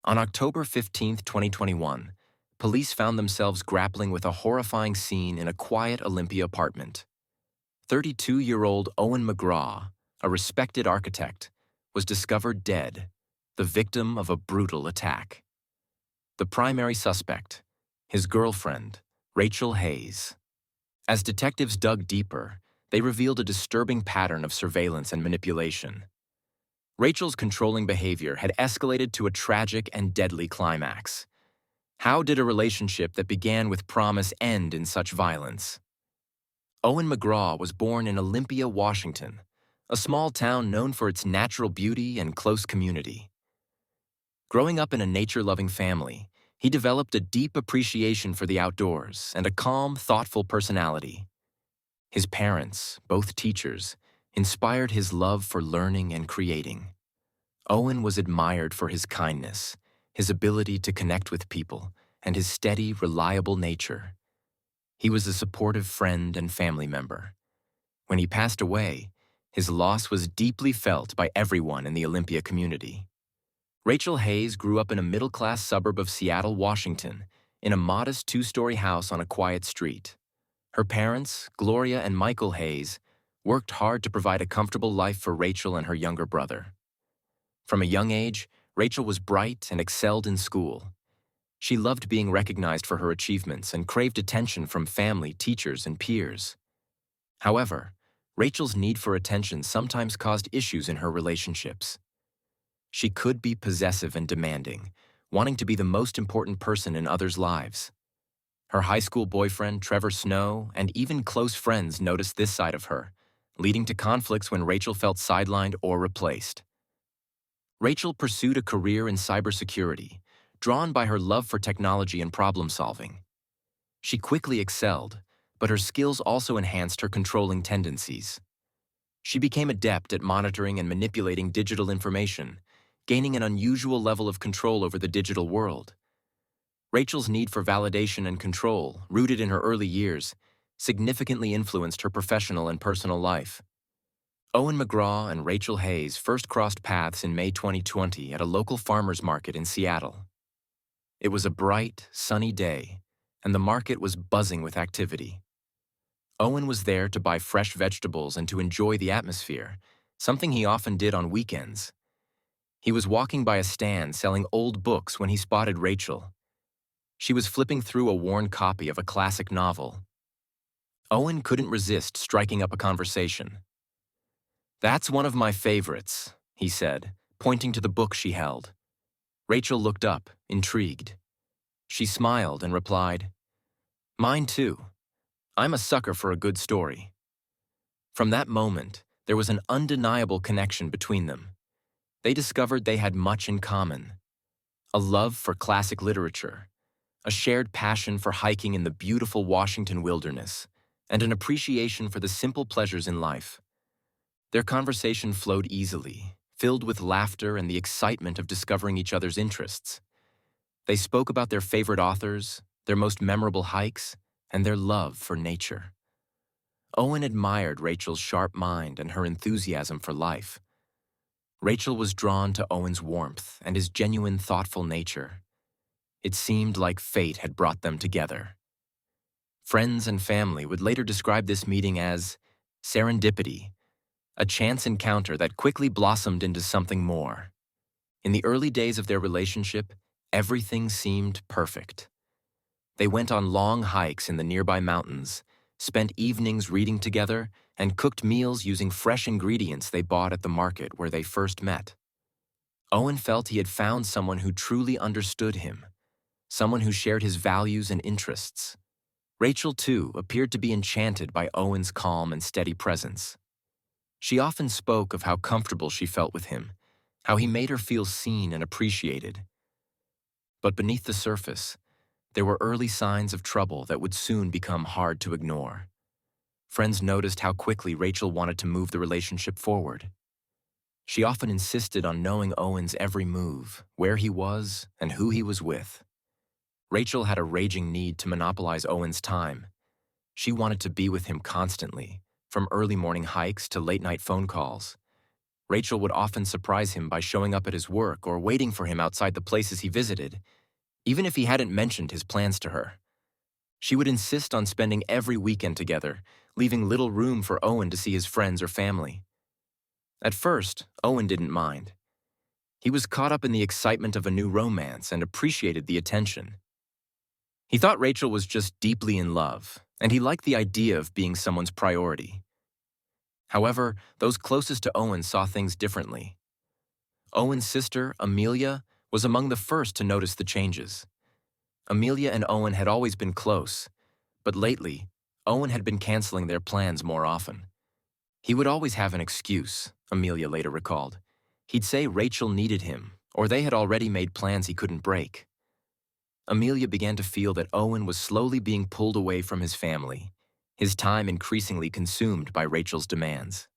On October 15, 2021, police found themselves grappling with a horrifying scene in a quiet Olympia apartment. 32-year-old Owen McGraw, a respected architect, was discovered dead, the victim of a brutal attack. The primary suspect, his girlfriend, Rachel Hayes. As detectives dug deeper, they revealed a disturbing pattern of surveillance and manipulation. Rachel's controlling behavior had escalated to a tragic and deadly climax. How did a relationship that began with promise end in such violence? Owen McGraw was born in Olympia, Washington, a small town known for its natural beauty and close community. Growing up in a nature-loving family, he developed a deep appreciation for the outdoors and a calm, thoughtful personality. His parents, both teachers, inspired his love for learning and creating. Owen was admired for his kindness, his ability to connect with people, and his steady, reliable nature. He was a supportive friend and family member. When he passed away, his loss was deeply felt by everyone in the Olympia community. Rachel Hayes grew up in a middle-class suburb of Seattle, Washington, in a modest two-story house on a quiet street. Her parents, Gloria and Michael Hayes, worked hard to provide a comfortable life for Rachel and her younger brother. From a young age, Rachel was bright and excelled in school. She loved being recognized for her achievements and craved attention from family, teachers, and peers. However, Rachel's need for attention sometimes caused issues in her relationships. She could be possessive and demanding, wanting to be the most important person in others' lives. Her high school boyfriend, Trevor Snow, and even close friends noticed this side of her, leading to conflicts when Rachel felt sidelined or replaced. Rachel pursued a career in cybersecurity, drawn by her love for technology and problem-solving. She quickly excelled, but her skills also enhanced her controlling tendencies. She became adept at monitoring and manipulating digital information, gaining an unusual level of control over the digital world. Rachel's need for validation and control, rooted in her early years, significantly influenced her professional and personal life. Owen McGraw and Rachel Hayes first crossed paths in May 2020 at a local farmer's market in Seattle. It was a bright, sunny day, and the market was buzzing with activity. Owen was there to buy fresh vegetables and to enjoy the atmosphere, something he often did on weekends. He was walking by a stand selling old books when he spotted Rachel. She was flipping through a worn copy of a classic novel. Owen couldn't resist striking up a conversation. "That's one of my favorites," he said, pointing to the book she held. Rachel looked up, intrigued. She smiled and replied, "Mine too. I'm a sucker for a good story." From that moment, there was an undeniable connection between them. They discovered they had much in common: a love for classic literature, a shared passion for hiking in the beautiful Washington wilderness, and an appreciation for the simple pleasures in life. Their conversation flowed easily, filled with laughter and the excitement of discovering each other's interests. They spoke about their favorite authors, their most memorable hikes, and their love for nature. Owen admired Rachel's sharp mind and her enthusiasm for life. Rachel was drawn to Owen's warmth and his genuine, thoughtful nature. It seemed like fate had brought them together. Friends and family would later describe this meeting as serendipity, a chance encounter that quickly blossomed into something more. In the early days of their relationship, everything seemed perfect. They went on long hikes in the nearby mountains, spent evenings reading together, and cooked meals using fresh ingredients they bought at the market where they first met. Owen felt he had found someone who truly understood him, someone who shared his values and interests. Rachel, too, appeared to be enchanted by Owen's calm and steady presence. She often spoke of how comfortable she felt with him, how he made her feel seen and appreciated. But beneath the surface, there were early signs of trouble that would soon become hard to ignore. Friends noticed how quickly Rachel wanted to move the relationship forward. She often insisted on knowing Owen's every move, where he was, and who he was with. Rachel had a raging need to monopolize Owen's time. She wanted to be with him constantly, from early morning hikes to late-night phone calls. Rachel would often surprise him by showing up at his work or waiting for him outside the places he visited, even if he hadn't mentioned his plans to her. She would insist on spending every weekend together, leaving little room for Owen to see his friends or family. At first, Owen didn't mind. He was caught up in the excitement of a new romance and appreciated the attention. He thought Rachel was just deeply in love, and he liked the idea of being someone's priority. However, those closest to Owen saw things differently. Owen's sister, Amelia, was among the first to notice the changes. Amelia and Owen had always been close, but lately, Owen had been canceling their plans more often. He would always have an excuse, Amelia later recalled. He'd say Rachel needed him, or they had already made plans he couldn't break. Amelia began to feel that Owen was slowly being pulled away from his family, his time increasingly consumed by Rachel's demands.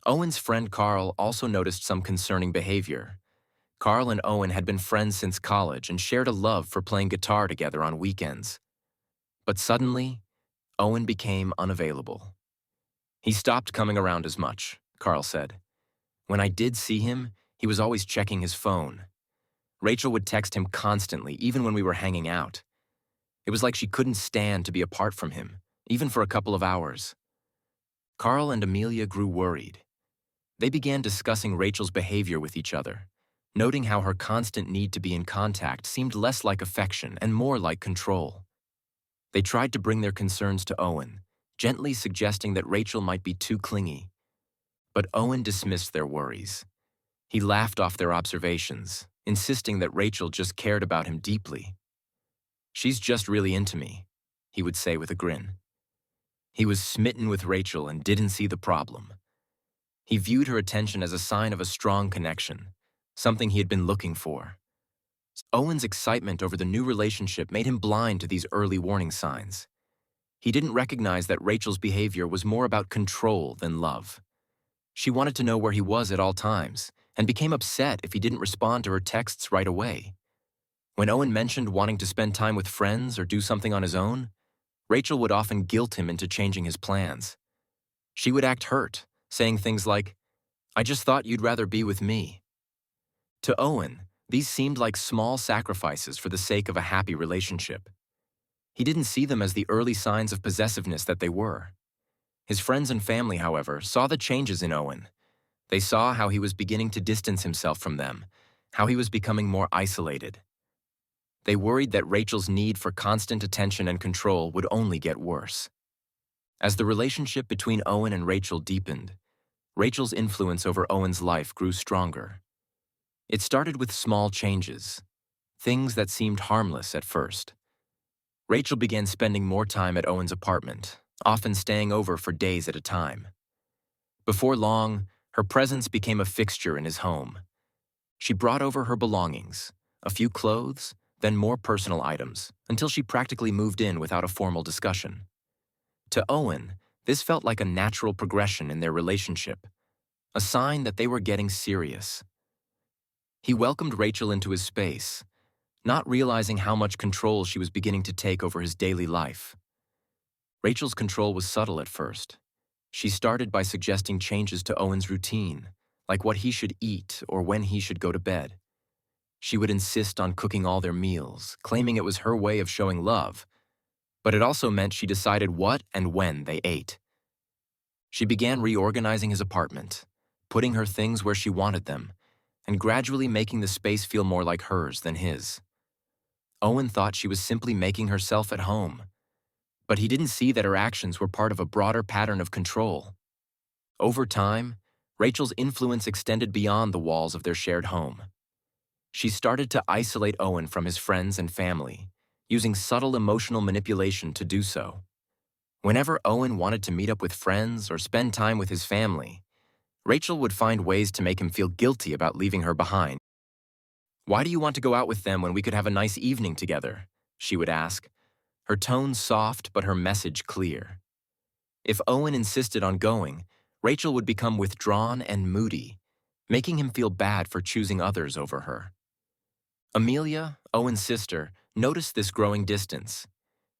Owen's friend Carl also noticed some concerning behavior. Carl and Owen had been friends since college and shared a love for playing guitar together on weekends. But suddenly, Owen became unavailable. He stopped coming around as much, Carl said. When I did see him, he was always checking his phone. Rachel would text him constantly, even when we were hanging out. It was like she couldn't stand to be apart from him, even for a couple of hours. Carl and Amelia grew worried. They began discussing Rachel's behavior with each other, noting how her constant need to be in contact seemed less like affection and more like control. They tried to bring their concerns to Owen, gently suggesting that Rachel might be too clingy. But Owen dismissed their worries. He laughed off their observations, insisting that Rachel just cared about him deeply. "She's just really into me," he would say with a grin. He was smitten with Rachel and didn't see the problem. He viewed her attention as a sign of a strong connection, something he had been looking for. Owen's excitement over the new relationship made him blind to these early warning signs. He didn't recognize that Rachel's behavior was more about control than love. She wanted to know where he was at all times, and became upset if he didn't respond to her texts right away. When Owen mentioned wanting to spend time with friends or do something on his own, Rachel would often guilt him into changing his plans. She would act hurt, saying things like, "I just thought you'd rather be with me." To Owen, these seemed like small sacrifices for the sake of a happy relationship. He didn't see them as the early signs of possessiveness that they were. His friends and family, however, saw the changes in Owen. They saw how he was beginning to distance himself from them, how he was becoming more isolated. They worried that Rachel's need for constant attention and control would only get worse. As the relationship between Owen and Rachel deepened, Rachel's influence over Owen's life grew stronger. It started with small changes, things that seemed harmless at first. Rachel began spending more time at Owen's apartment, often staying over for days at a time. Before long, her presence became a fixture in his home. She brought over her belongings, a few clothes, then more personal items, until she practically moved in without a formal discussion. To Owen, this felt like a natural progression in their relationship, a sign that they were getting serious. He welcomed Rachel into his space, not realizing how much control she was beginning to take over his daily life. Rachel's control was subtle at first. She started by suggesting changes to Owen's routine, like what he should eat or when he should go to bed. She would insist on cooking all their meals, claiming it was her way of showing love, but it also meant she decided what and when they ate. She began reorganizing his apartment, putting her things where she wanted them, and gradually making the space feel more like hers than his. Owen thought she was simply making herself at home, but he didn't see that her actions were part of a broader pattern of control. Over time, Rachel's influence extended beyond the walls of their shared home. She started to isolate Owen from his friends and family, using subtle emotional manipulation to do so. Whenever Owen wanted to meet up with friends or spend time with his family, Rachel would find ways to make him feel guilty about leaving her behind. "Why do you want to go out with them when we could have a nice evening together?" she would ask, her tone soft but her message clear. If Owen insisted on going, Rachel would become withdrawn and moody, making him feel bad for choosing others over her. Amelia, Owen's sister, noticed this growing distance.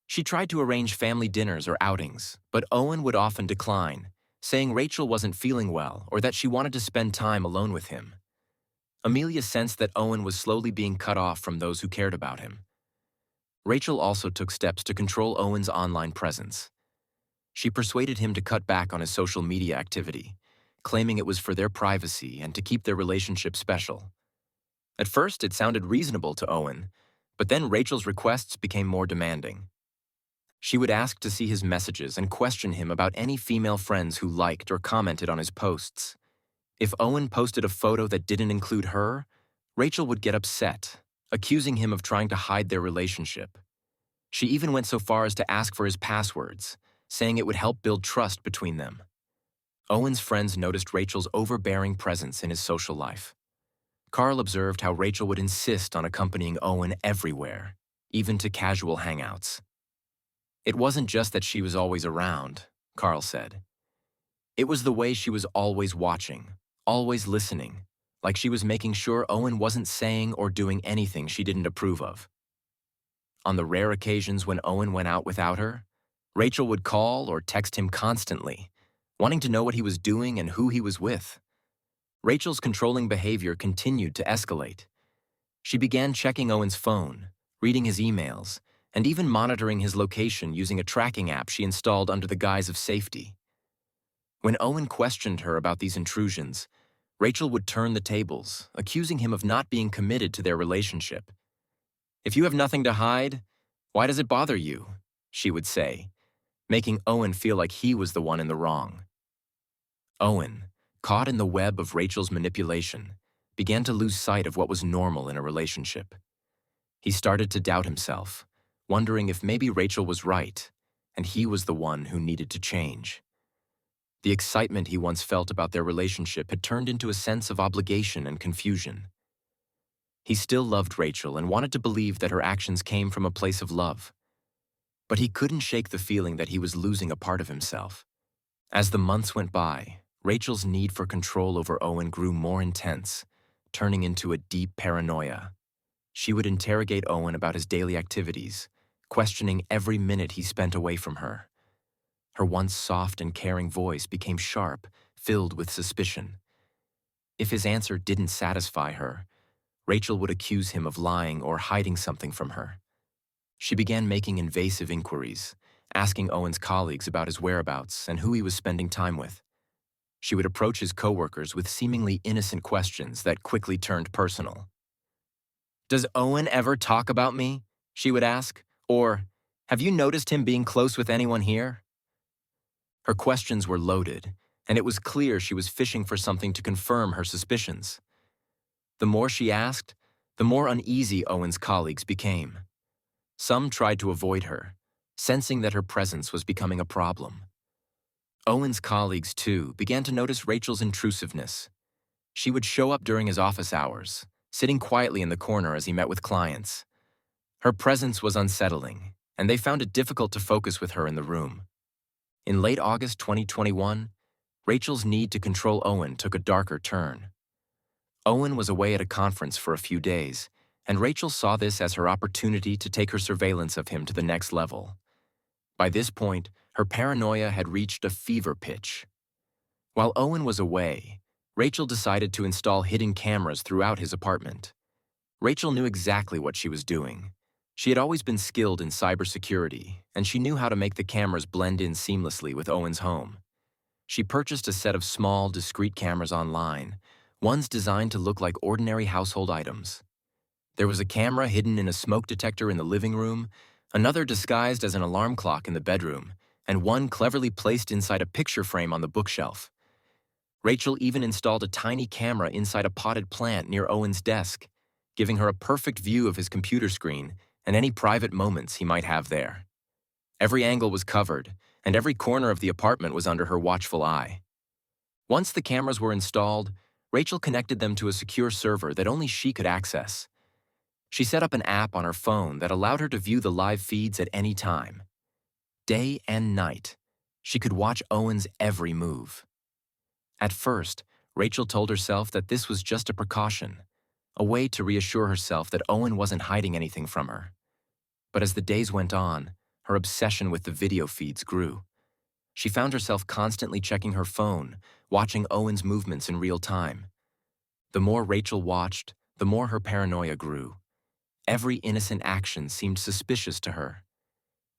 She tried to arrange family dinners or outings, but Owen would often decline, saying Rachel wasn't feeling well or that she wanted to spend time alone with him. Amelia sensed that Owen was slowly being cut off from those who cared about him. Rachel also took steps to control Owen's online presence. She persuaded him to cut back on his social media activity, claiming it was for their privacy and to keep their relationship special. At first, it sounded reasonable to Owen, but then Rachel's requests became more demanding. She would ask to see his messages and question him about any female friends who liked or commented on his posts. If Owen posted a photo that didn't include her, Rachel would get upset, accusing him of trying to hide their relationship. She even went so far as to ask for his passwords, saying it would help build trust between them. Owen's friends noticed Rachel's overbearing presence in his social life. Carl observed how Rachel would insist on accompanying Owen everywhere, even to casual hangouts. It wasn't just that she was always around, Carl said. It was the way she was always watching, always listening, like she was making sure Owen wasn't saying or doing anything she didn't approve of. On the rare occasions when Owen went out without her, Rachel would call or text him constantly, wanting to know what he was doing and who he was with. Rachel's controlling behavior continued to escalate. She began checking Owen's phone, reading his emails, and even monitoring his location using a tracking app she installed under the guise of safety. When Owen questioned her about these intrusions, Rachel would turn the tables, accusing him of not being committed to their relationship. "If you have nothing to hide, why does it bother you?" she would say, making Owen feel like he was the one in the wrong. Owen, caught in the web of Rachel's manipulation, began to lose sight of what was normal in a relationship. He started to doubt himself, wondering if maybe Rachel was right, and he was the one who needed to change. The excitement he once felt about their relationship had turned into a sense of obligation and confusion. He still loved Rachel and wanted to believe that her actions came from a place of love. But he couldn't shake the feeling that he was losing a part of himself. As the months went by, Rachel's need for control over Owen grew more intense, turning into a deep paranoia. She would interrogate Owen about his daily activities, questioning every minute he spent away from her. Her once soft and caring voice became sharp, filled with suspicion. If his answer didn't satisfy her, Rachel would accuse him of lying or hiding something from her. She began making invasive inquiries, asking Owen's colleagues about his whereabouts and who he was spending time with. She would approach his coworkers with seemingly innocent questions that quickly turned personal. "Does Owen ever talk about me?" she would ask. Or, "Have you noticed him being close with anyone here?" Her questions were loaded, and it was clear she was fishing for something to confirm her suspicions. The more she asked, the more uneasy Owen's colleagues became. Some tried to avoid her, sensing that her presence was becoming a problem. Owen's colleagues, too, began to notice Rachel's intrusiveness. She would show up during his office hours, sitting quietly in the corner as he met with clients. Her presence was unsettling, and they found it difficult to focus with her in the room. In late August 2021, Rachel's need to control Owen took a darker turn. Owen was away at a conference for a few days, and Rachel saw this as her opportunity to take her surveillance of him to the next level. By this point, her paranoia had reached a fever pitch. While Owen was away, Rachel decided to install hidden cameras throughout his apartment. Rachel knew exactly what she was doing. She had always been skilled in cybersecurity, and she knew how to make the cameras blend in seamlessly with Owen's home. She purchased a set of small, discreet cameras online, ones designed to look like ordinary household items. There was a camera hidden in a smoke detector in the living room, another disguised as an alarm clock in the bedroom, and one cleverly placed inside a picture frame on the bookshelf. Rachel even installed a tiny camera inside a potted plant near Owen's desk, giving her a perfect view of his computer screen and any private moments he might have there. Every angle was covered, and every corner of the apartment was under her watchful eye. Once the cameras were installed, Rachel connected them to a secure server that only she could access. She set up an app on her phone that allowed her to view the live feeds at any time. Day and night, she could watch Owen's every move. At first, Rachel told herself that this was just a precaution, a way to reassure herself that Owen wasn't hiding anything from her. But as the days went on, her obsession with the video feeds grew. She found herself constantly checking her phone, watching Owen's movements in real time. The more Rachel watched, the more her paranoia grew. Every innocent action seemed suspicious to her.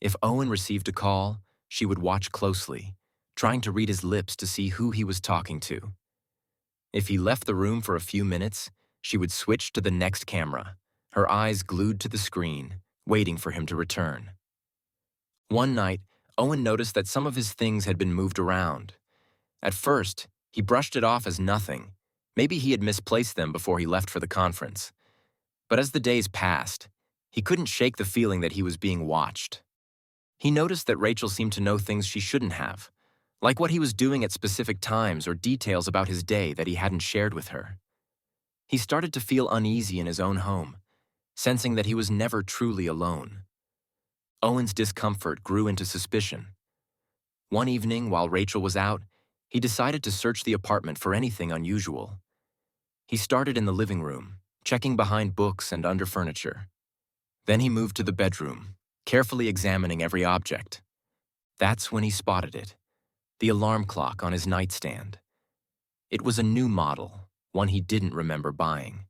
If Owen received a call, she would watch closely, trying to read his lips to see who he was talking to. If he left the room for a few minutes, she would switch to the next camera, her eyes glued to the screen, waiting for him to return. One night, Owen noticed that some of his things had been moved around. At first, he brushed it off as nothing. Maybe he had misplaced them before he left for the conference. But as the days passed, he couldn't shake the feeling that he was being watched. He noticed that Rachel seemed to know things she shouldn't have, like what he was doing at specific times or details about his day that he hadn't shared with her. He started to feel uneasy in his own home, sensing that he was never truly alone. Owen's discomfort grew into suspicion. One evening, while Rachel was out, he decided to search the apartment for anything unusual. He started in the living room, checking behind books and under furniture. Then he moved to the bedroom, carefully examining every object. That's when he spotted it, the alarm clock on his nightstand. It was a new model, one he didn't remember buying.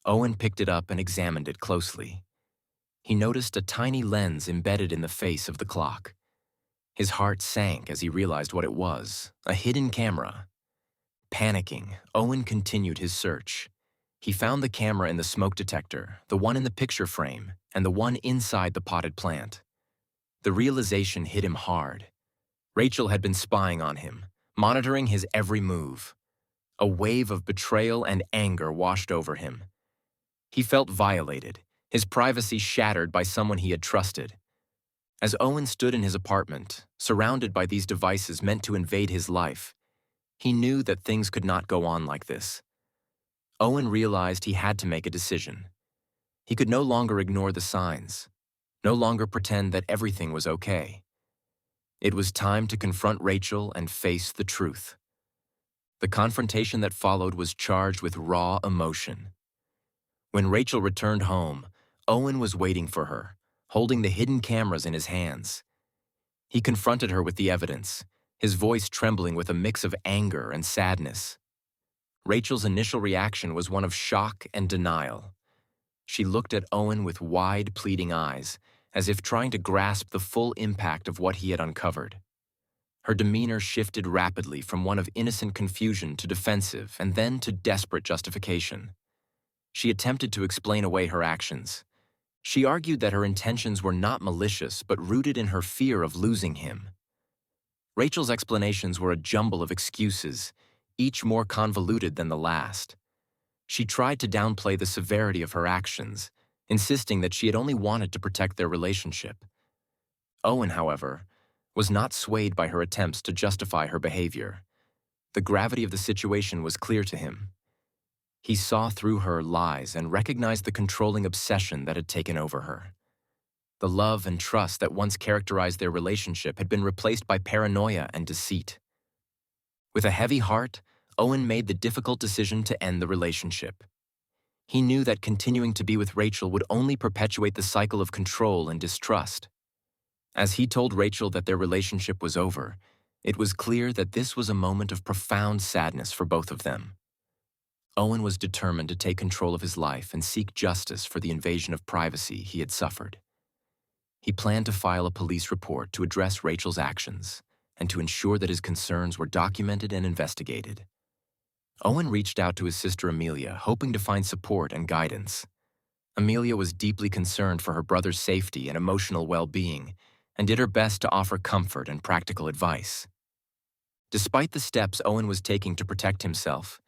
Owen picked it up and examined it closely. He noticed a tiny lens embedded in the face of the clock. His heart sank as he realized what it was, a hidden camera. Panicking, Owen continued his search. He found the camera in the smoke detector, the one in the picture frame, and the one inside the potted plant. The realization hit him hard. Rachel had been spying on him, monitoring his every move. A wave of betrayal and anger washed over him. He felt violated, his privacy shattered by someone he had trusted. As Owen stood in his apartment, surrounded by these devices meant to invade his life, he knew that things could not go on like this. Owen realized he had to make a decision. He could no longer ignore the signs, no longer pretend that everything was okay. It was time to confront Rachel and face the truth. The confrontation that followed was charged with raw emotion. When Rachel returned home, Owen was waiting for her, holding the hidden cameras in his hands. He confronted her with the evidence, his voice trembling with a mix of anger and sadness. Rachel's initial reaction was one of shock and denial. She looked at Owen with wide, pleading eyes, as if trying to grasp the full impact of what he had uncovered. Her demeanor shifted rapidly from one of innocent confusion to defensive and then to desperate justification. She attempted to explain away her actions. She argued that her intentions were not malicious but rooted in her fear of losing him. Rachel's explanations were a jumble of excuses, each more convoluted than the last. She tried to downplay the severity of her actions, insisting that she had only wanted to protect their relationship. Owen, however, was not swayed by her attempts to justify her behavior. The gravity of the situation was clear to him. He saw through her lies and recognized the controlling obsession that had taken over her. The love and trust that once characterized their relationship had been replaced by paranoia and deceit. With a heavy heart, Owen made the difficult decision to end the relationship. He knew that continuing to be with Rachel would only perpetuate the cycle of control and distrust. As he told Rachel that their relationship was over, it was clear that this was a moment of profound sadness for both of them. Owen was determined to take control of his life and seek justice for the invasion of privacy he had suffered. He planned to file a police report to address Rachel's actions and to ensure that his concerns were documented and investigated. Owen reached out to his sister Amelia, hoping to find support and guidance. Amelia was deeply concerned for her brother's safety and emotional well-being and did her best to offer comfort and practical advice. Despite the steps Owen was taking to protect himself,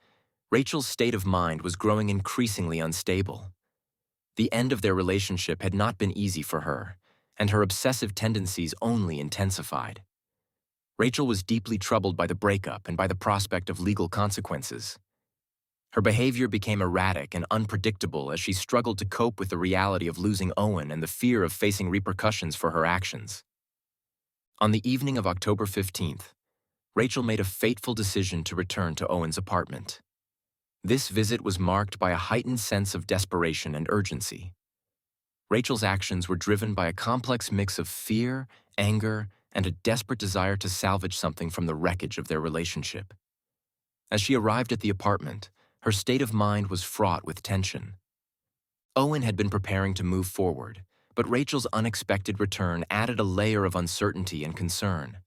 Rachel's state of mind was growing increasingly unstable. The end of their relationship had not been easy for her, and her obsessive tendencies only intensified. Rachel was deeply troubled by the breakup and by the prospect of legal consequences. Her behavior became erratic and unpredictable as she struggled to cope with the reality of losing Owen and the fear of facing repercussions for her actions. On the evening of October 15th, Rachel made a fateful decision to return to Owen's apartment. This visit was marked by a heightened sense of desperation and urgency. Rachel's actions were driven by a complex mix of fear, anger, and a desperate desire to salvage something from the wreckage of their relationship. As she arrived at the apartment, her state of mind was fraught with tension. Owen had been preparing to move forward, but Rachel's unexpected return added a layer of uncertainty and concern.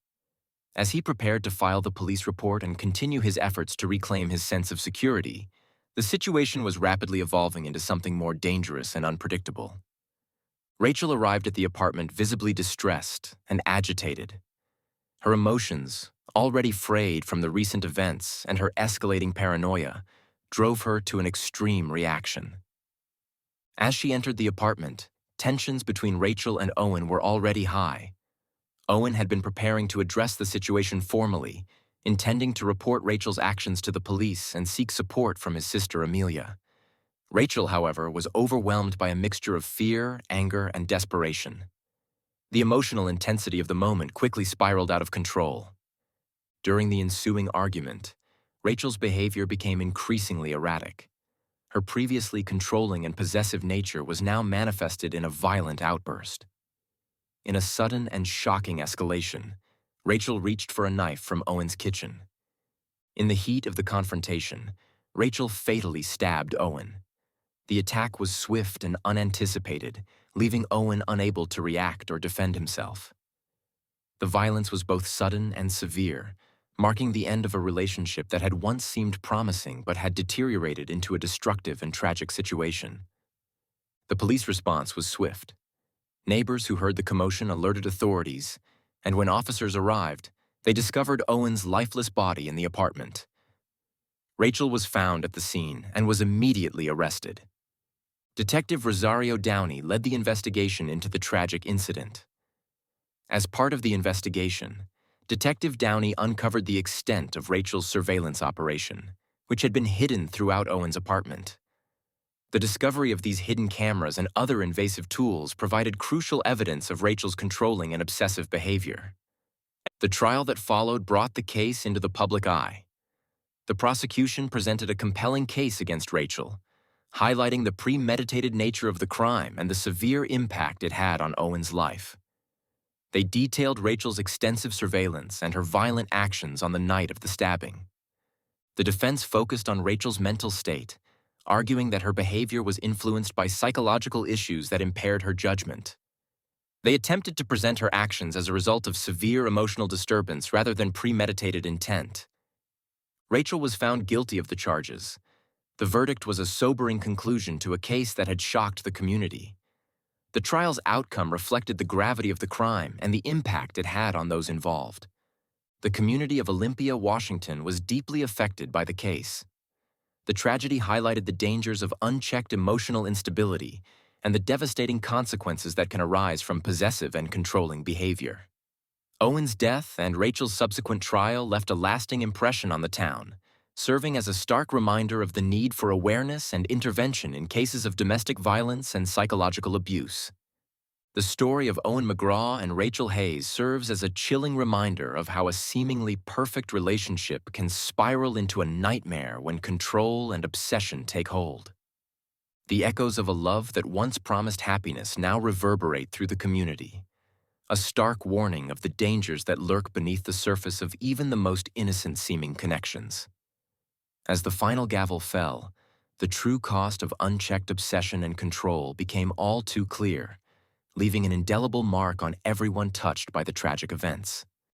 As he prepared to file the police report and continue his efforts to reclaim his sense of security, the situation was rapidly evolving into something more dangerous and unpredictable. Rachel arrived at the apartment visibly distressed and agitated. Her emotions, already frayed from the recent events and her escalating paranoia, drove her to an extreme reaction. As she entered the apartment, tensions between Rachel and Owen were already high. Owen had been preparing to address the situation formally, intending to report Rachel's actions to the police and seek support from his sister Amelia. Rachel, however, was overwhelmed by a mixture of fear, anger, and desperation. The emotional intensity of the moment quickly spiraled out of control. During the ensuing argument, Rachel's behavior became increasingly erratic. Her previously controlling and possessive nature was now manifested in a violent outburst. In a sudden and shocking escalation, Rachel reached for a knife from Owen's kitchen. In the heat of the confrontation, Rachel fatally stabbed Owen. The attack was swift and unanticipated, leaving Owen unable to react or defend himself. The violence was both sudden and severe, marking the end of a relationship that had once seemed promising but had deteriorated into a destructive and tragic situation. The police response was swift. Neighbors who heard the commotion alerted authorities, and when officers arrived, they discovered Owen's lifeless body in the apartment. Rachel was found at the scene and was immediately arrested. Detective Rosario Downey led the investigation into the tragic incident. As part of the investigation, Detective Downey uncovered the extent of Rachel's surveillance operation, which had been hidden throughout Owen's apartment. The discovery of these hidden cameras and other invasive tools provided crucial evidence of Rachel's controlling and obsessive behavior. The trial that followed brought the case into the public eye. The prosecution presented a compelling case against Rachel, highlighting the premeditated nature of the crime and the severe impact it had on Owen's life. They detailed Rachel's extensive surveillance and her violent actions on the night of the stabbing. The defense focused on Rachel's mental state, arguing that her behavior was influenced by psychological issues that impaired her judgment. They attempted to present her actions as a result of severe emotional disturbance rather than premeditated intent. Rachel was found guilty of the charges. The verdict was a sobering conclusion to a case that had shocked the community. The trial's outcome reflected the gravity of the crime and the impact it had on those involved. The community of Olympia, Washington, was deeply affected by the case. The tragedy highlighted the dangers of unchecked emotional instability and the devastating consequences that can arise from possessive and controlling behavior. Owen's death and Rachel's subsequent trial left a lasting impression on the town, serving as a stark reminder of the need for awareness and intervention in cases of domestic violence and psychological abuse. The story of Owen McGraw and Rachel Hayes serves as a chilling reminder of how a seemingly perfect relationship can spiral into a nightmare when control and obsession take hold. The echoes of a love that once promised happiness now reverberate through the community, a stark warning of the dangers that lurk beneath the surface of even the most innocent-seeming connections. As the final gavel fell, the true cost of unchecked obsession and control became all too clear, leaving an indelible mark on everyone touched by the tragic events.